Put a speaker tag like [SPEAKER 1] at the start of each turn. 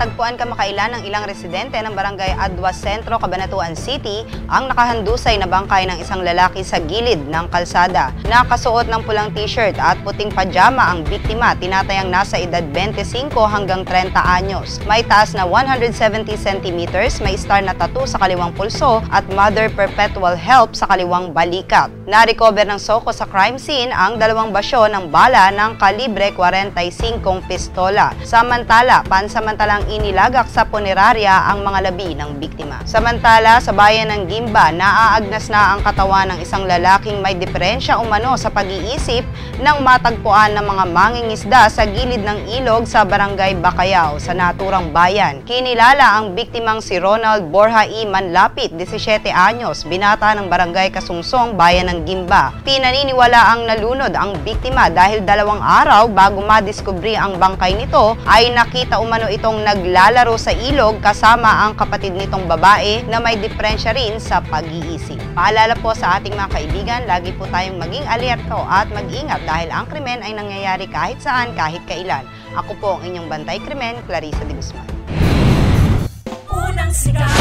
[SPEAKER 1] Natagpuan kamakailan ng ilang residente ng Barangay Adwa Centro, Cabanatuan City ang nakahandusay na bangkay ng isang lalaki sa gilid ng kalsada. Nakasuot ng pulang t-shirt at puting pajama ang biktima, tinatayang nasa edad 25 hanggang 30 anyos. May taas na 170 centimeters, may star na tattoo sa kaliwang pulso at Mother Perpetual Help sa kaliwang balikat. Na-recover ng SOCO sa crime scene ang 2 basyo ng bala ng kalibre 45 pistola. Samantala, pansamantalang inilagak sa punerarya ang mga labi ng biktima. Samantala, sa bayan ng Gimba, naaagnas na ang katawan ng isang lalaking may diferensya umano sa pag-iisip nang matagpuan ng mga mangingisda sa gilid ng ilog sa Barangay Bacayao sa naturang bayan. Kinilala ang biktimang si Ronald Borja E. Manlapit, 17 anyos, binata ng Barangay Kasungsong, bayan ng Gimba. Pinaniniwala ang nalunod ang biktima dahil 2 araw bago madiskubre ang bangkay nito ay nakita umano itong naglalaro sa ilog kasama ang kapatid nitong babae na may diferensya rin sa pag-iisip. Paalala po sa ating mga kaibigan, lagi po tayong maging alerto at mag-ingat dahil ang krimen ay nangyayari kahit saan, kahit kailan. Ako po ang inyong bantay krimen, Clarissa de Guzman.
[SPEAKER 2] Unang sigaw.